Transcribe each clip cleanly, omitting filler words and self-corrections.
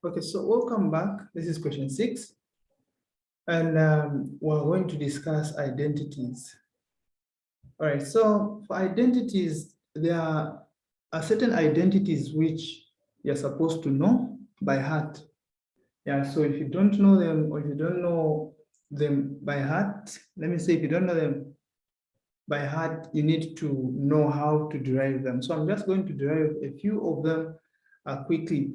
Okay, so welcome back. This is question 6. And we're going to discuss identities. All right, so for identities, there are certain identities which you're supposed to know by heart. Yeah, so if you don't know them, or if you don't know them by heart, let me say if you don't know them by heart, you need to know how to derive them. So I'm just going to derive a few of them quickly.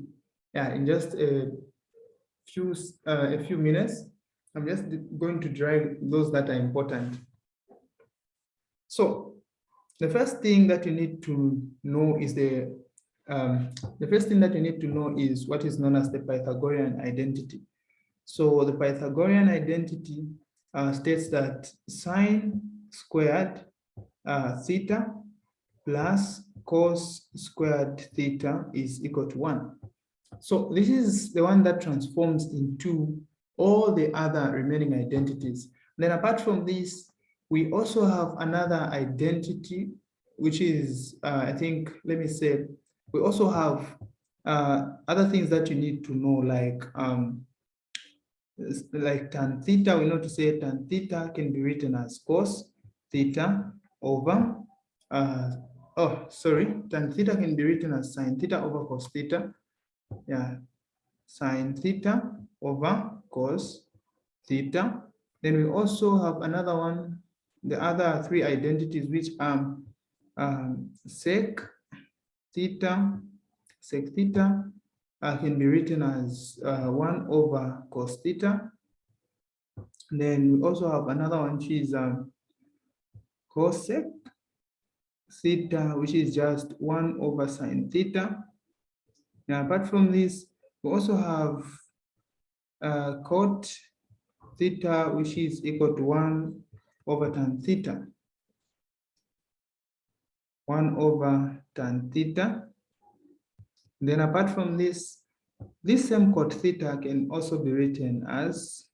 Yeah, in just a few minutes. I'm just going to derive those that are important. So the first thing that you need to know is what is known as the Pythagorean identity. So the Pythagorean identity states that sine squared theta plus cos squared theta is equal to 1. So this is the one that transforms into all the other remaining identities. Then apart from this, we also have another identity, which is, I think, let me say, we also have other things that you need to know, like tan theta. We know to say tan theta can be written as cos theta over, tan theta can be written as sine theta over cos theta. Yeah, sine theta over cos theta. Then we also have another one, the other three identities, which are sec theta can be written as 1 over cos theta. Then we also have another one, which is cosec theta, which is just 1 over sine theta. Now, apart from this, we also have cot theta, which is equal to 1 over tan theta. 1 over tan theta. Then apart from this same cot theta can also be written as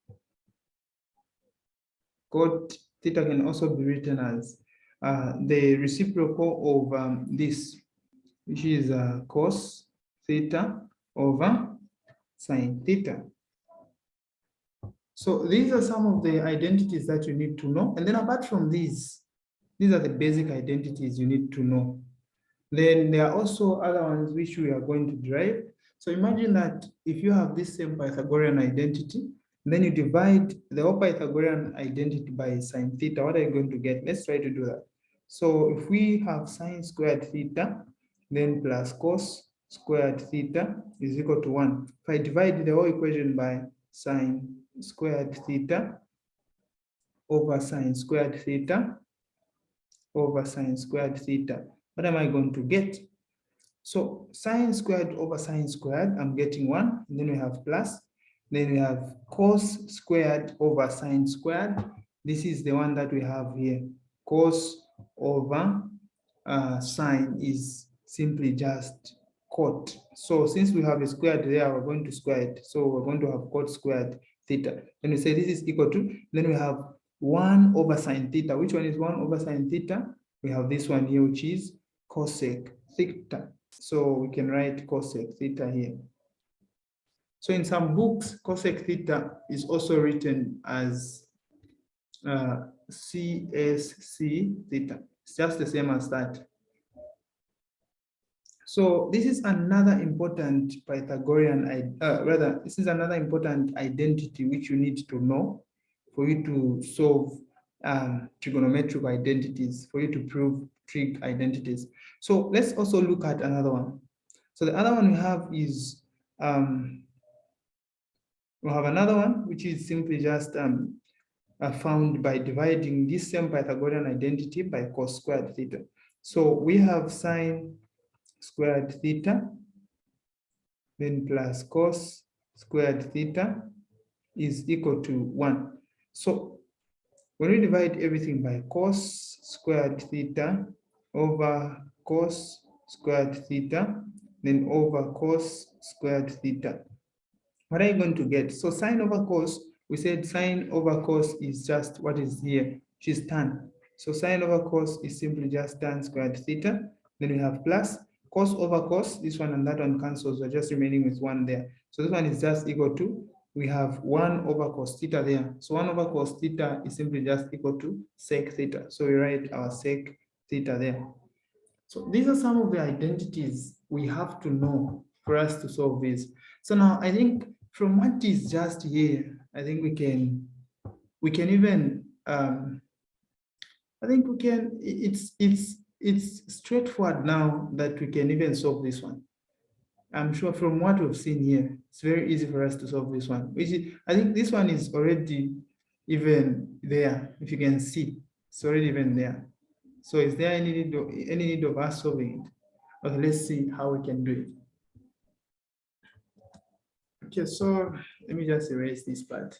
the reciprocal of this, which is cos theta over sine theta. So these are some of the identities that you need to know. And then apart from these are the basic identities you need to know. Then there are also other ones which we are going to derive. So imagine that if you have this same Pythagorean identity, then you divide the whole Pythagorean identity by sine theta, what are you going to get? Let's try to do that. So if we have sine squared theta, then plus cos squared theta is equal to 1. If I divide the whole equation by sine squared theta over sine squared theta over sine squared theta, what am I going to get? So sine squared over sine squared, I'm getting 1, and then we have plus, then we have cos squared over sine squared. This is the one that we have here. Cos over sine is simply just cot. So since we have a squared there, we're going to square it. So we're going to have cot squared theta. Then we say this is equal to, then we have 1 over sine theta. Which one is 1 over sine theta? We have this one here, which is cosec theta. So we can write cosec theta here. So in some books, cosec theta is also written as CSC theta. It's just the same as that. So this is another important this is another important identity which you need to know for you to solve trigonometrical identities, for you to prove trig identities. So let's also look at another one. So the other one we have is, we have another one, which is simply just found by dividing this same Pythagorean identity by cos squared theta. So we have sine squared theta, then plus cos squared theta is equal to 1. So when we divide everything by cos squared theta over cos squared theta, then over cos squared theta, what are you going to get? So sine over cos, we said sine over cos is just what is here, which is tan. So sine over cos is simply just tan squared theta. Then we have plus cos over cos, this one and that one cancels, we're just remaining with 1 there. So this one is just equal to, we have 1 over cos theta there. So 1 over cos theta is simply just equal to sec theta. So we write our sec theta there. So these are some of the identities we have to know for us to solve this. So now I think from what is just here, I think we can even I think we can, it's straightforward now that we can even solve this one. I'm sure from what we've seen here, it's very easy for us to solve this one. Which is, I think this one is already even there. If you can see, it's already even there. So is there any need of us solving it? Okay, let's see how we can do it. Okay, so let me just erase this part.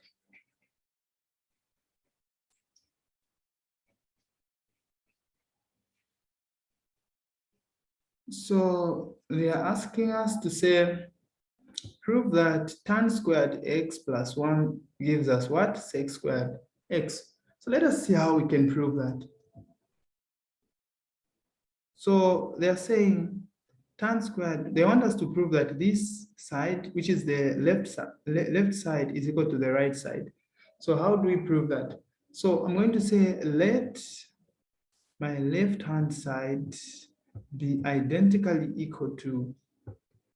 So they are asking us to say, prove that tan squared x plus 1 gives us what? Sec squared x. So let us see how we can prove that. So they're saying tan squared, they want us to prove that this side, which is the left side, is equal to the right side. So how do we prove that? So I'm going to say, let my left-hand side be identically equal to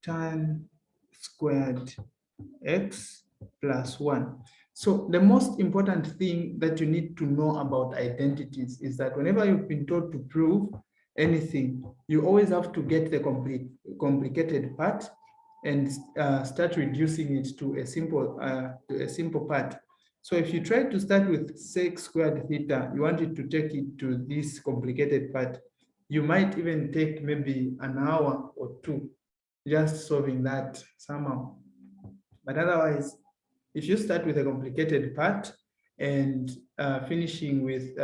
tan squared x plus 1. So the most important thing that you need to know about identities is that whenever you've been told to prove anything, you always have to get the complicated part and start reducing it to a simple part. So if you try to start with sec squared theta, you want it to take it to this complicated part, you might even take maybe an hour or two just solving that somehow. But otherwise, if you start with a complicated part and finishing with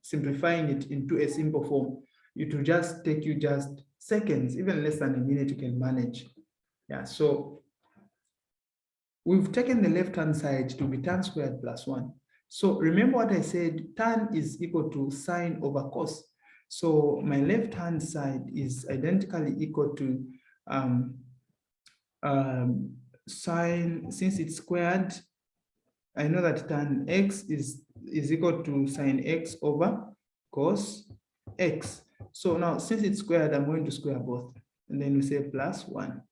simplifying it into a simple form, it will just take you just seconds, even less than a minute, you can manage. Yeah, so we've taken the left-hand side to be tan squared plus 1. So remember what I said, tan is equal to sine over cos. So my left-hand side is identically equal to sine, since it's squared, I know that tan x is equal to sine x over cos x. So now, since it's squared, I'm going to square both. And then we say plus 1.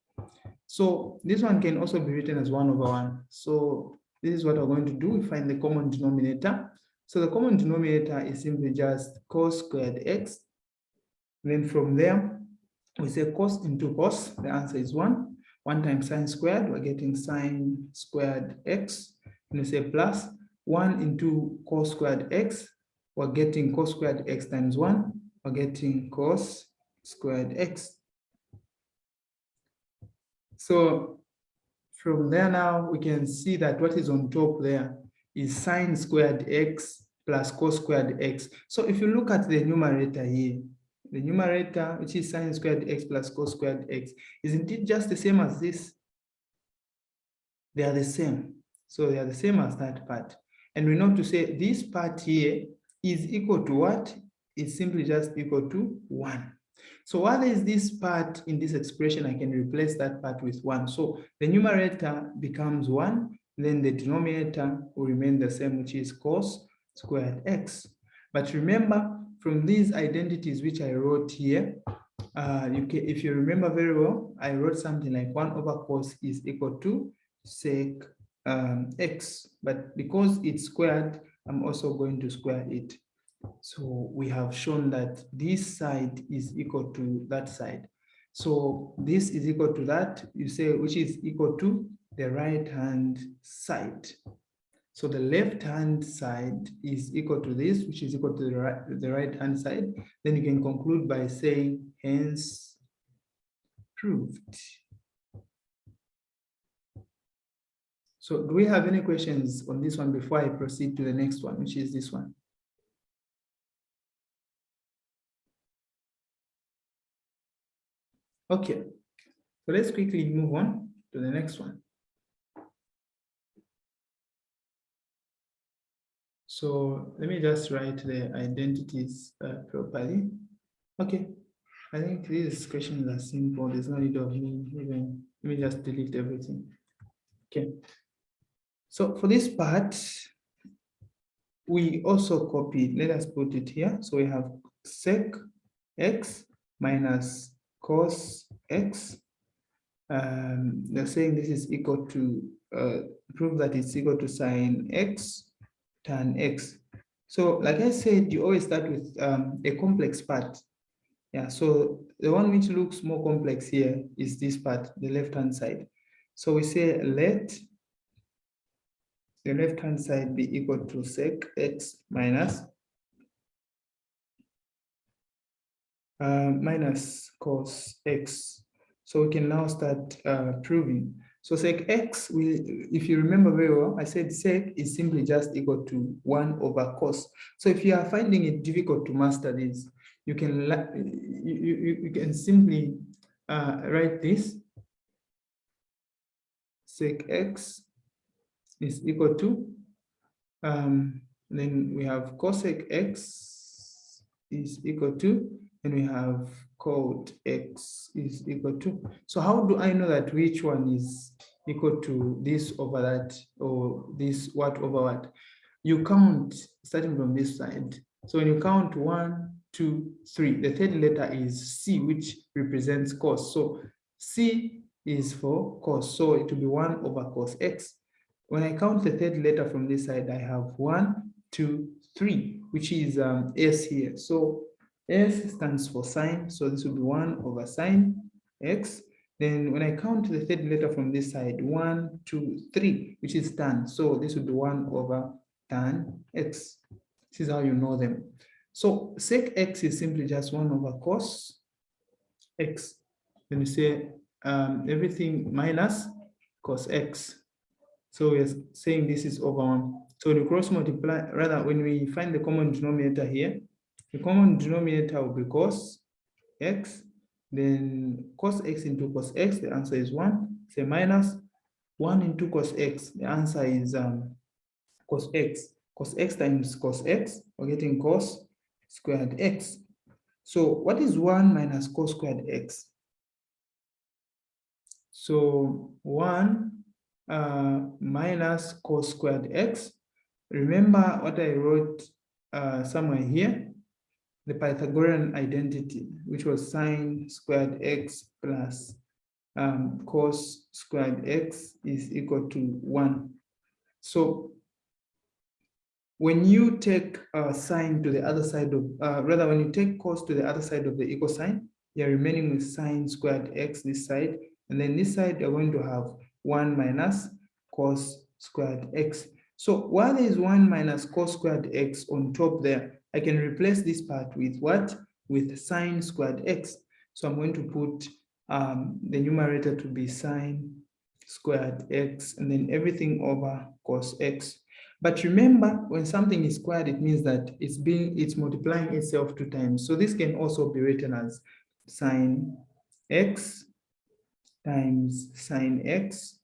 So this one can also be written as 1 over 1. So this is what we're going to do. We find the common denominator. So the common denominator is simply just cos squared x. And then from there, we say cos into cos. The answer is 1. 1 times sine squared, we're getting sine squared x. And we say plus 1 into cos squared x, we're getting cos squared x times 1. We're getting cos squared x. So from there now, we can see that what is on top there is sine squared x plus cos squared x. So if you look at the numerator here, the numerator, which is sine squared x plus cos squared x, isn't it just the same as this? They are the same. So they are the same as that part. And we know to say this part here is equal to what? It's simply just equal to 1. So while there is this part in this expression, I can replace that part with 1. So the numerator becomes 1, then the denominator will remain the same, which is cos squared x. But remember, from these identities which I wrote here, if you remember very well, I wrote something like 1 over cos is equal to sec x. But because it's squared, I'm also going to square it. So we have shown that this side is equal to that side. So this is equal to that, you say, which is equal to the right-hand side. So the left-hand side is equal to this, which is equal to the right-hand side. Then you can conclude by saying, hence proved. So do we have any questions on this one before I proceed to the next one, which is this one? Okay, so let's quickly move on to the next one. So let me just write the identities properly. Okay, I think these questions are simple. There's no need of me even, let me just delete everything. Okay. So for this part, we also copy, let us put it here. So we have sec x minus cos x. They're saying this is equal to, prove that it's equal to sine x tan x. So like I said, you always start with a complex part. Yeah, so the one which looks more complex here is this part, the left-hand side. So we say let the left-hand side be equal to sec x minus minus cos x. So we can now start proving. So sec x, if you remember very well, I said sec is simply just equal to 1 over cos. So if you are finding it difficult to master this, you can you can simply write this. Sec x is equal to, then we have cosec x is equal to, and we have cot x is equal to. So how do I know that which one is equal to this over that, or this what over what? You count starting from this side. So when you count 1, 2, 3, the third letter is C, which represents cos. So C is for cos, so it will be 1 over cos x. When I count the third letter from this side, I have 1, 2, 3, which is S here. So S stands for sine, so this will be 1 over sine x. Then when I count the third letter from this side, 1, 2, 3, which is tan. So this will be 1 over tan x. This is how you know them. So sec x is simply just 1 over cos x. Then you say everything minus cos x. So we're saying this is over 1. So the cross multiply, rather when we find the common denominator here, the common denominator will be cos x, then cos x into cos x, the answer is 1. Say minus 1 into cos x, the answer is cos x. Cos x times cos x, we're getting cos squared x. So what is 1 minus cos squared x? So 1 minus cos squared x. Remember what I wrote somewhere here, the Pythagorean identity, which was sine squared x plus cos squared x is equal to 1. So when you take sine to the other side of, rather when you take cos to the other side of the equal sign, you're remaining with sine squared x this side, and then this side you're going to have 1 minus cos squared x. So while there is 1 minus cos squared x on top there, I can replace this part with what? With sine squared x. So I'm going to put the numerator to be sine squared x, and then everything over cos x. But remember, when something is squared, it means that it's multiplying itself 2 times. So this can also be written as sine x times sine x,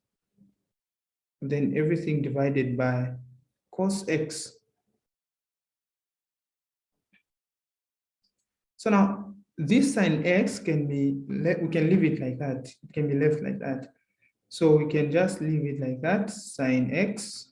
then everything divided by cos x. So now this sine x can be, we can leave it like that. It can be left like that. So we can just leave it like that, sine x.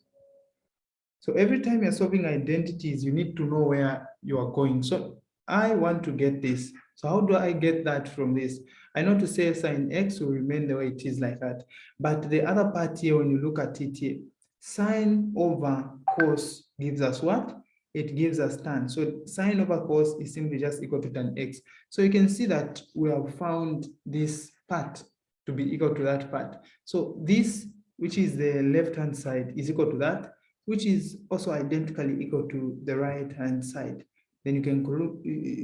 So every time you're solving identities, you need to know where you are going. So I want to get this. So how do I get that from this? I know to say sine x will remain the way it is like that. But the other part here, when you look at it here, sine over cos gives us what? It gives us tan. So sine over cos is simply just equal to tan x. So you can see that we have found this part to be equal to that part. So this, which is the left-hand side, is equal to that, which is also identically equal to the right-hand side. Then you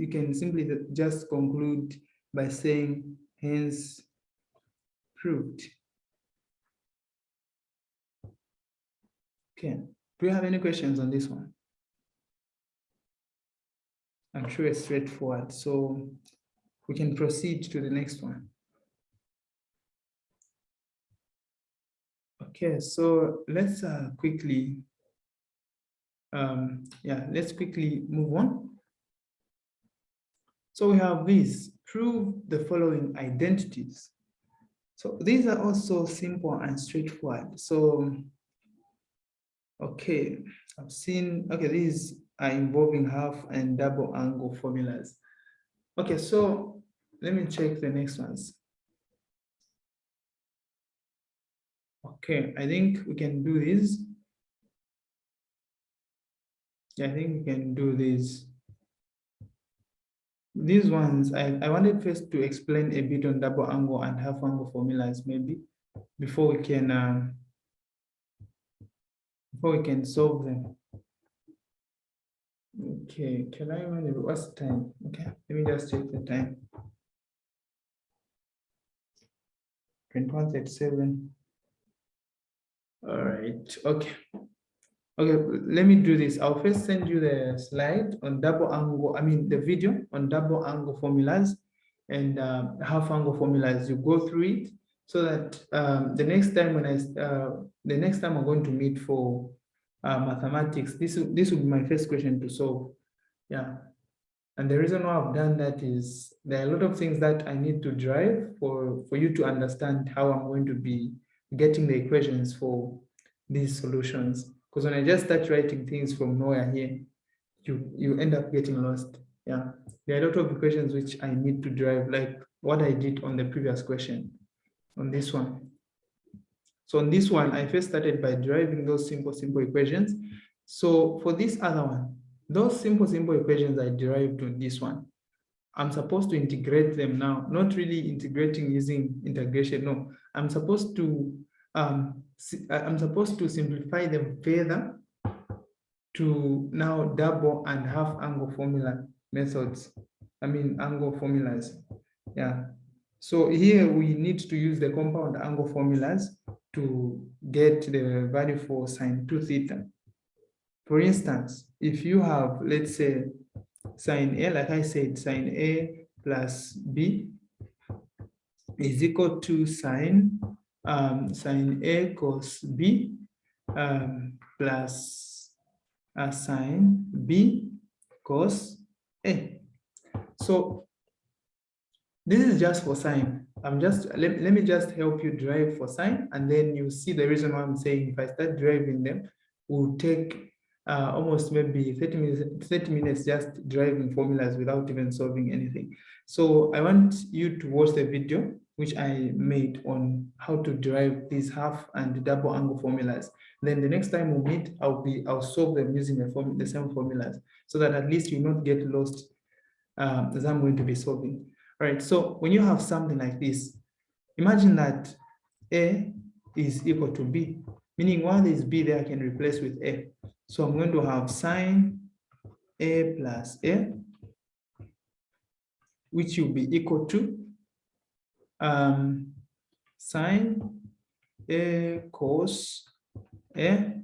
can simply just conclude by saying, hence proved. Okay, do you have any questions on this one? I'm sure it's straightforward, so we can proceed to the next one. Okay, so let's quickly let's quickly move on. So we have this. prove the following identities. So these are also simple and straightforward. So, okay, I've seen, okay, these are involving half and double angle formulas. Okay, so let me check the next ones. Okay, I think we can do this. Yeah, I think we can do this. These ones, I wanted first to explain a bit on double angle and half angle formulas, maybe, before we can solve them. Okay, can I manage? What's the time? Okay, let me just check the time. 21:37. All right, okay. Okay, let me do this. I'll first send you the slide on double angle, I mean the video on double angle formulas and half angle formulas. You go through it so that the next time I'm going to meet for mathematics, this will be my first question to solve. Yeah. And the reason why I've done that is there are a lot of things that I need to drive for you to understand how I'm going to be getting the equations for these solutions. Because when I just start writing things from nowhere here, you end up getting lost. Yeah, there are a lot of equations which I need to drive, like what I did on the previous question, on this one. So on this one, I first started by deriving those simple equations. So for this other one, those simple equations I derived on this one, I'm supposed to integrate them now, not really integrating using integration. No, I'm supposed to simplify them further to now double and half angle formula methods. I mean angle formulas. Yeah. So here we need to use the compound angle formulas to get the value for sine 2 theta. For instance, if you have, let's say, sine A, like I said, sine A plus B is equal to sine A cos B plus sine B cos A. So this is just for sine. Let me just help you derive for sine, and then you see the reason why I'm saying if I start deriving them, we'll take almost maybe 30 minutes just deriving formulas without even solving anything. So I want you to watch the video which I made on how to derive these half and double angle formulas. Then the next time we meet, I'll solve them using the same formulas, so that at least you not get lost as I'm going to be solving. All right, so when you have something like this, imagine that A is equal to B, meaning while there's B there, I can replace with A. So I'm going to have sine A plus A, which will be equal to sine A cos A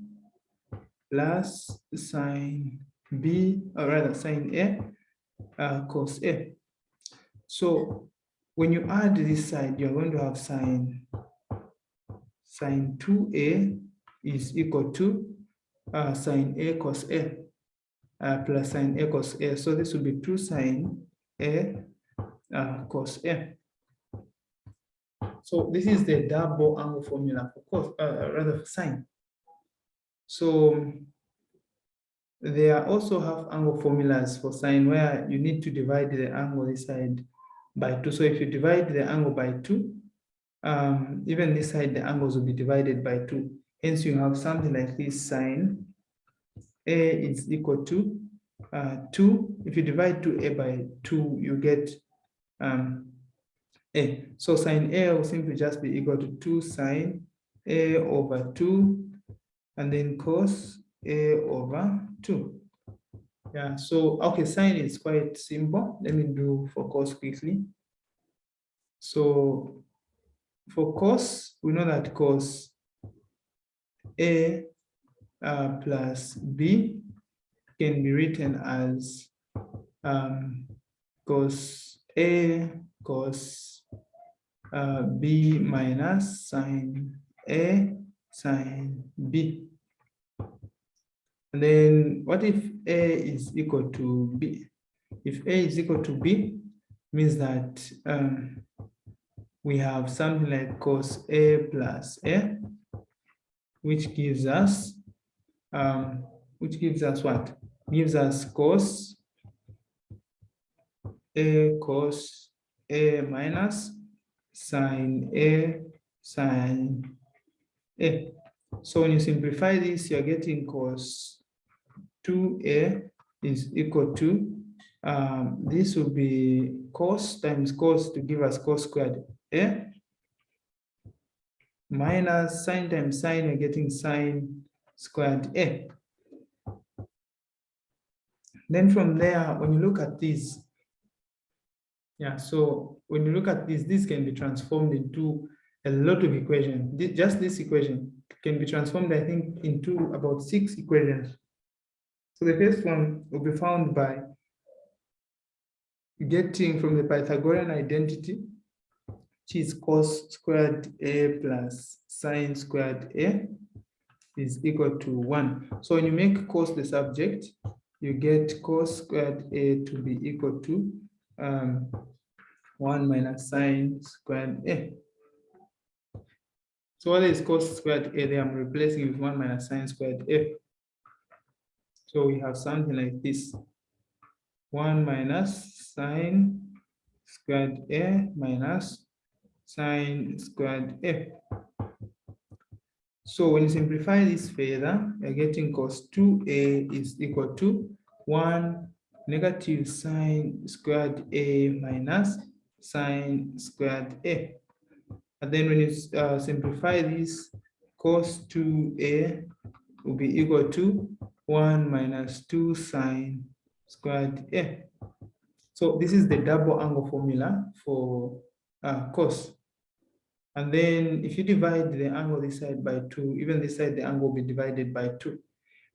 plus sine B, or rather sine A cos A. So when you add this side, you're going to have sine 2A is equal to sine A cos A plus sine A cos A. So this will be 2 sine A cos A. So this is the double angle formula for cos, rather for sine. So there are also half angle formulas for sine where you need to divide the angle this side by 2. So if you divide the angle by 2, even this side, the angles will be divided by 2. Hence, you have something like this: sine A is equal to 2. If you divide 2A by 2, you get A. So sine A will simply just be equal to 2 sine A over 2, and then cos A over 2. Yeah, so, okay, sine is quite simple. Let me do for cos quickly. So for cos, we know that cos A plus B can be written as cos A cos B minus sine A sine B. And then what if A is equal to B? If A is equal to B, means that we have something like cos A plus A, which gives us what? Gives us cos A minus sine A sine A. So when you simplify this, you're getting cos 2A is equal to, this will be cos times cos to give us cos squared A, minus sine times sine, you're getting sine squared A. Then from there, when you look at this, so when you look at this can be transformed into a lot of equations. Just this equation can be transformed, I think, into about 6 equations. So the first one will be found by getting from the Pythagorean identity, which is cos squared A plus sine squared A is equal to 1. So when you make cos the subject, you get cos squared A to be equal to 1 minus sine squared A. So what is cos squared A there? I'm replacing with 1 minus sine squared A. So we have something like this. 1 minus sine squared A minus sine squared A. So when you simplify this further, you're getting cos 2A is equal to 1 negative sine squared A minus sine squared A. And then when you simplify this, cos 2A will be equal to 1 minus 2 sine squared A. So this is the double angle formula for cos. And then if you divide the angle this side by 2, even this side, the angle will be divided by 2.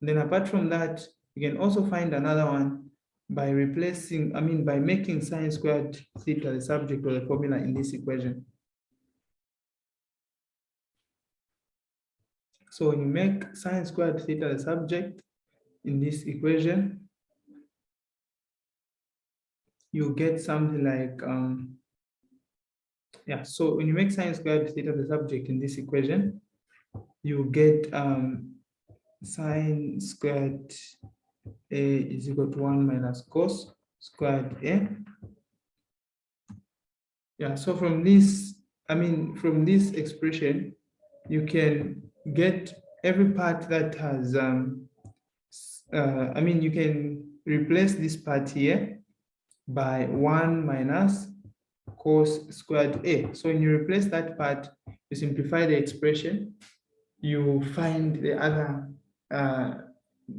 And then apart from that, you can also find another one by by making sine squared theta the subject of the formula in this equation. So when you make sine squared theta the subject in this equation, you get something like, so when you make sine squared theta the subject in this equation, you get sine squared A is equal to 1 minus cos squared A. So from this, from this expression, you can get every part that has, you can replace this part here by 1 minus cos squared A. So when you replace that part, you simplify the expression, you find the other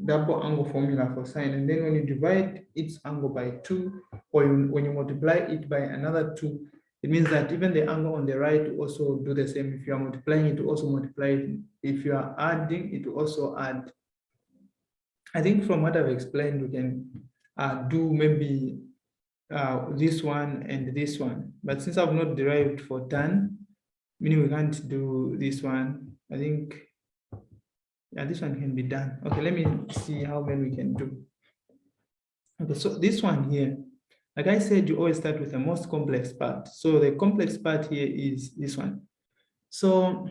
double angle formula for sine, and then when you divide its angle by 2, or when you multiply it by another 2, it means that even the angle on the right will also do the same. If you are multiplying, it will also multiply it. If you are adding, it will also add. I think from what I've explained, we can do maybe this one and this one. But since I've not derived for tan, meaning we can't do this one, I think this one can be done. Okay, let me see how many we can do. Okay, so this one here, like I said, you always start with the most complex part. So the complex part here is this one. So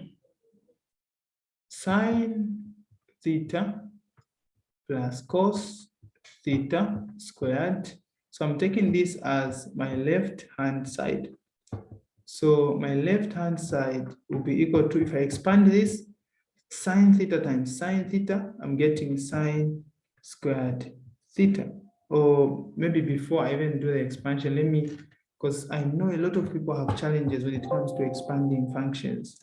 sine theta plus cos theta squared. So I'm taking this as my left-hand side. So my left-hand side will be equal to, if I expand this, sine theta times sine theta, I'm getting sine squared theta. Or maybe before I even do the expansion, let me, because I know a lot of people have challenges when it comes to expanding functions.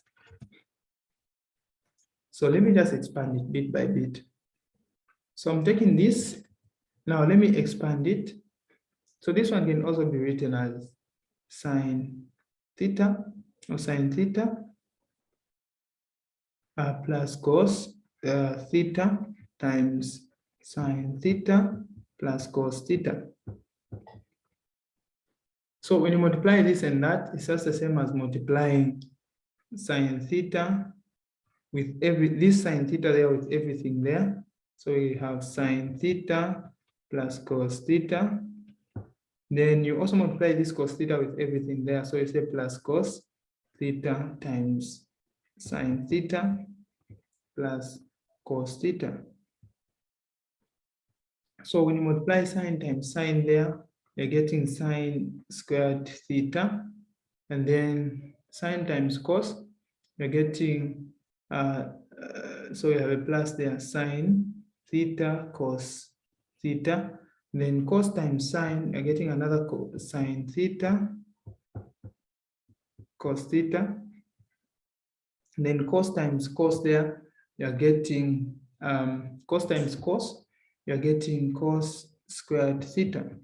So let me just expand it bit by bit. So I'm taking this. Now let me expand it. So this one can also be written as sine theta or sine theta plus cos theta times sine theta plus cos theta. So when you multiply this and that, it's just the same as multiplying sine theta with this sine theta there with everything there. So you have sine theta plus cos theta Then you also multiply this cos theta with everything there. So you say plus cos theta times sine theta plus cos theta. So when you multiply sine times sine there, you're getting sine squared theta. And then sine times cos, you're getting, so you have a plus there, sine theta cos theta. Then cos times sine, you're getting another sine theta cos theta. And then cos times cos there, you're getting cos times cos, you're getting cos squared theta.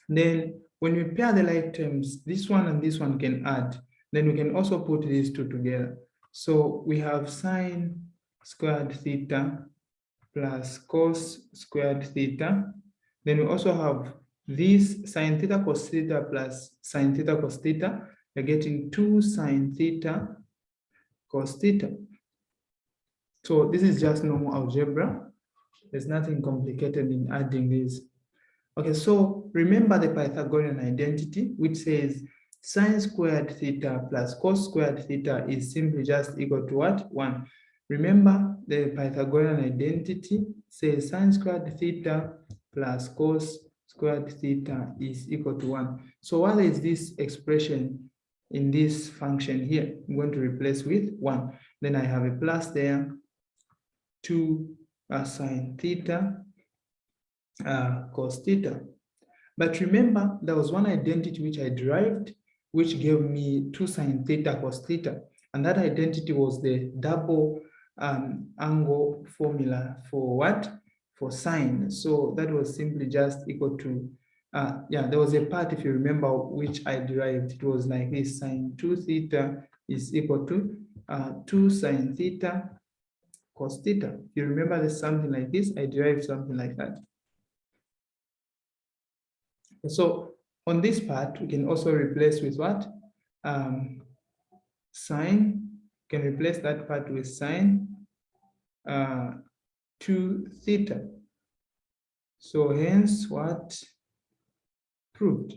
Then when we pair the like terms, this one and this one can add. Then we can also put these two together. So we have sine squared theta plus cos squared theta. Then we also have this sine theta cos theta plus sine theta cos theta. You're getting 2 sine theta cos theta. So this is just normal algebra. There's nothing complicated in adding these. Okay, so remember the Pythagorean identity, which says sine squared theta plus cos squared theta is simply just equal to what? 1. Remember the Pythagorean identity says sine squared theta plus cos squared theta is equal to 1. So what is this expression in this function here? I'm going to replace with 1. Then I have a plus there, 2 sine theta cos theta. But remember, there was one identity which I derived, which gave me 2 sine theta cos theta. And that identity was the double angle formula for what? For sine. So that was simply just equal to, there was a part, if you remember, which I derived. It was like this: sine 2 theta is equal to 2 sine theta cos theta. If you remember, there's something like this, I derived something like that. So on this part, we can also replace with what? Sine, can replace that part with sine 2 theta. So hence what? Proved.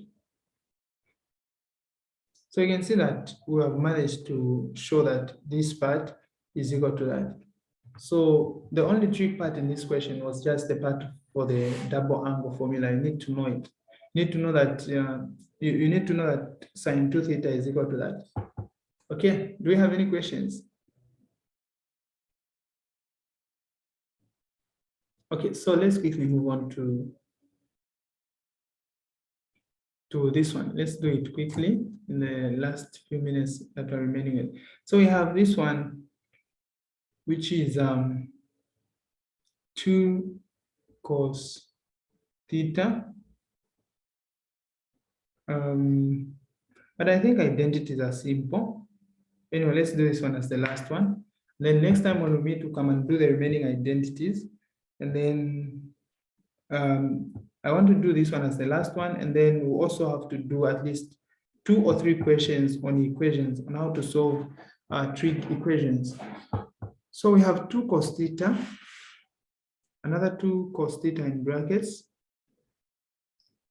So you can see that we have managed to show that this part is equal to that. So the only trick part in this question was just the part for the double angle formula. You need to know it. You need to know that you need to know that sine 2 theta is equal to that. Okay, do we have any questions? Okay, so let's quickly move on to this one. Let's do it quickly in the last few minutes that are remaining. So we have this one, which is 2 cos theta. But I think identities are simple. Anyway, let's do this one as the last one. Then next time when we meet, to come and do the remaining identities. And then I want to do this one as the last one. And then we also have to do at least 2 or 3 questions on equations, on how to solve trig equations. So we have 2 cos theta, another 2 cos theta in brackets,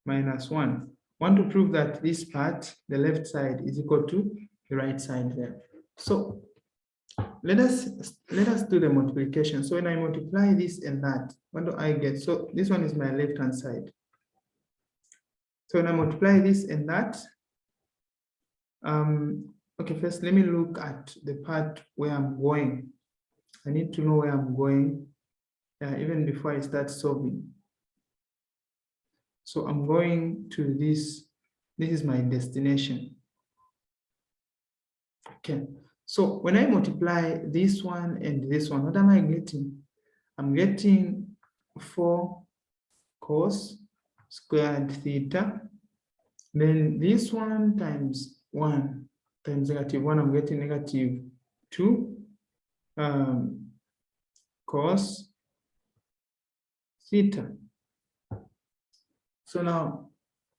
minus 1. Want to prove that this part, the left side, is equal to the right side there. So let us do the multiplication. So when I multiply this and that, what do I get? So this one is my left-hand side. So when I multiply this and that, okay, first let me look at the part where I'm going. I need to know where I'm going even before I start solving. So I'm going to this is my destination. Okay, so when I multiply this one and this one, what am I getting? I'm getting 4 cos squared theta. Then this one times 1 times -1, I'm getting -2 cos theta. So now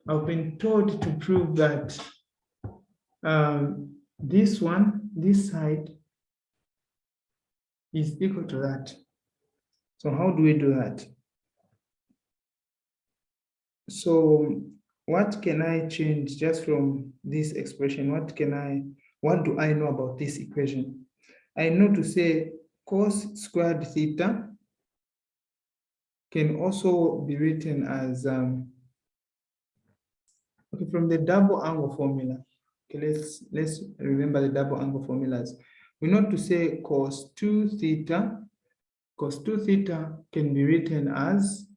I've been told to prove that this one, this side, is equal to that. So how do we do that? So what can I change just from this expression? What do I know about this equation? I know to say cos squared theta can also be written as okay, from the double angle formula. Okay, let's remember the double angle formulas. We know to say cos 2 theta can be written as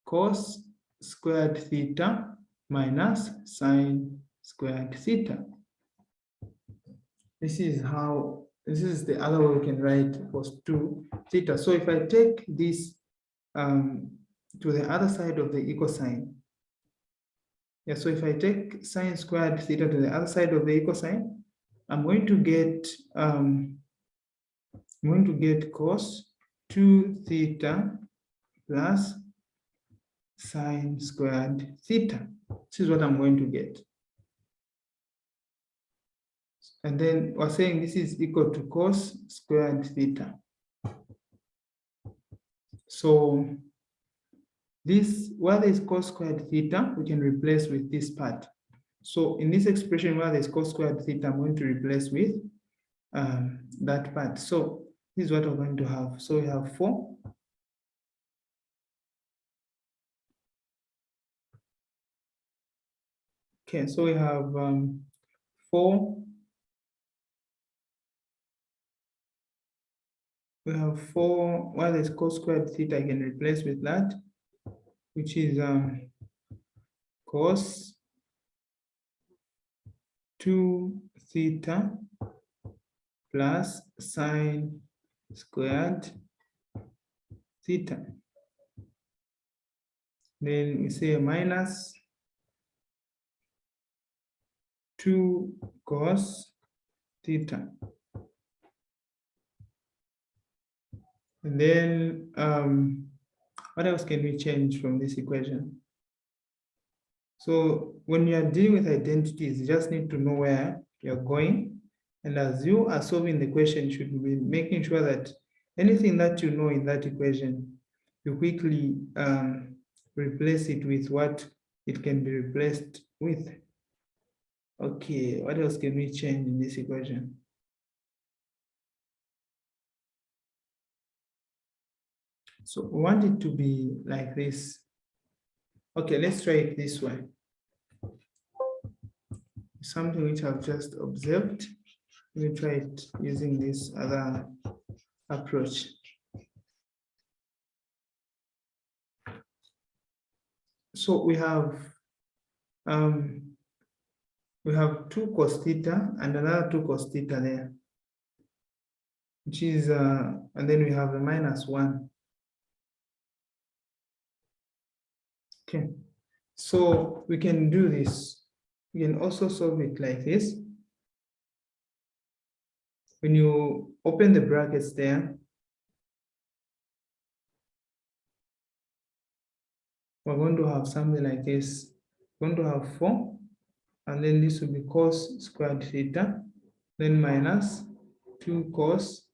cos squared theta minus sine squared theta. This is the other way we can write cos 2 theta. So if I take this to the other side of the equal sign, yeah, so if I take sine squared theta to the other side of the equal sign, I'm going to get cos 2 theta plus sine squared theta. This is what I'm going to get. And then we're saying this is equal to cos squared theta. So this, where there is cos squared theta, we can replace with this part. So in this expression where there is cos squared theta, I'm going to replace with that part. So this is what we're going to have. So we have 4. Okay, so we have 4. We have 4, while there's cos squared theta, I can replace with that, which is cos 2 theta plus sine squared theta. Then we say minus 2 cos theta. And then what else can we change from this equation? So when you are dealing with identities, you just need to know where you're going. And as you are solving the question, you should be making sure that anything that you know in that equation, you quickly replace it with what it can be replaced with. Okay, what else can we change in this equation? So we want it to be like this. Okay, let's try it this way. Something which I've just observed. Let me try it using this other approach. So we have 2 cos theta and another 2 cos theta there, which is and then we have a minus 1. Okay, so we can do this. We can also solve it like this. When you open the brackets there, we're going to have something like this. We're going to have 4, and then this will be cos squared theta, then minus 2 cos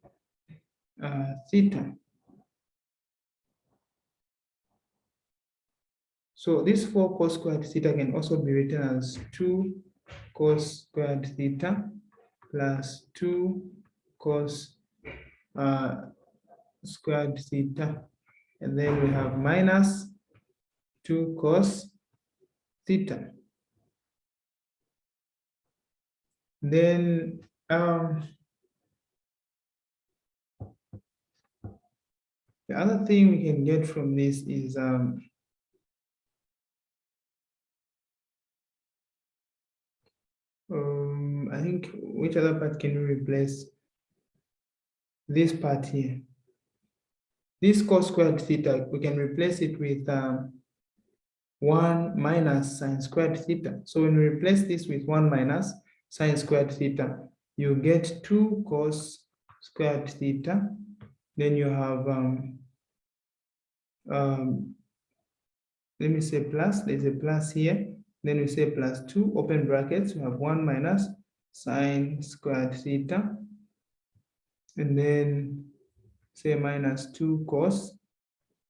theta. So this 4 cos squared theta can also be written as 2 cos squared theta plus 2 cos squared theta. And then we have minus 2 cos theta. Then the other thing we can get from this is I think, which other part can we replace? This part here. This cos squared theta, we can replace it with 1 minus sine squared theta. So when we replace this with 1 minus sine squared theta, you get 2 cos squared theta. Then you have, let me say plus, there's a plus here. Then we say plus 2, open brackets, we have 1 minus sine squared theta. And then say minus 2 cos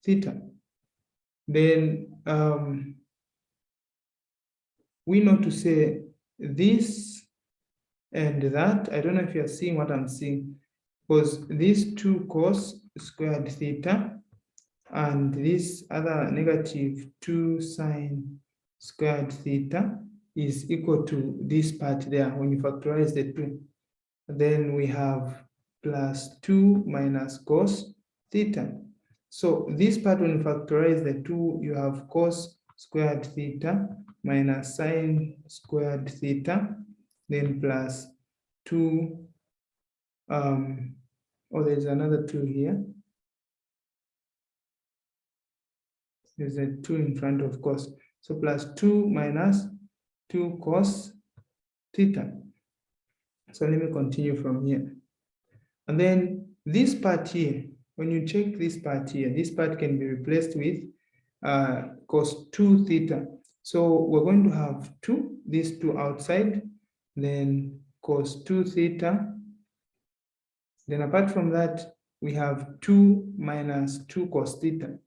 theta. Then we know to say this and that. I don't know if you're seeing what I'm seeing, because these 2 cos squared theta and this other negative 2 sine squared theta is equal to this part there when you factorize the 2. Then we have plus 2 minus cos theta. So this part, when you factorize the 2, you have cos squared theta minus sine squared theta, then plus 2, there's another 2 here. There's a 2 in front of cos. So plus 2 minus 2 cos theta. So let me continue from here. And then this part here, when you check this part here, this part can be replaced with cos 2 theta. So we're going to have 2, these 2 outside, then cos 2 theta. Then apart from that, we have 2 minus 2 cos theta.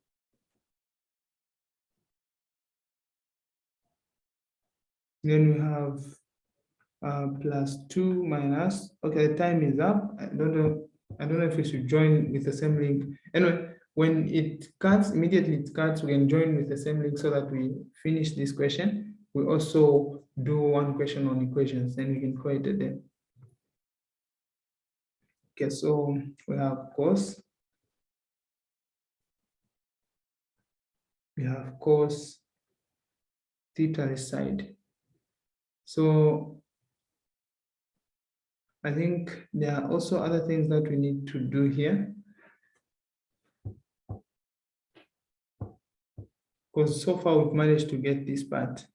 Then we have plus 2 minus, okay, the time is up. I don't know if we should join with the same link. Anyway, when it cuts, immediately it cuts, we can join with the same link so that we finish this question. We also do one question on equations, then we can call it a day. Okay, so we have cos. We have cos theta this side. So I think there are also other things that we need to do here, because so far we've managed to get this part.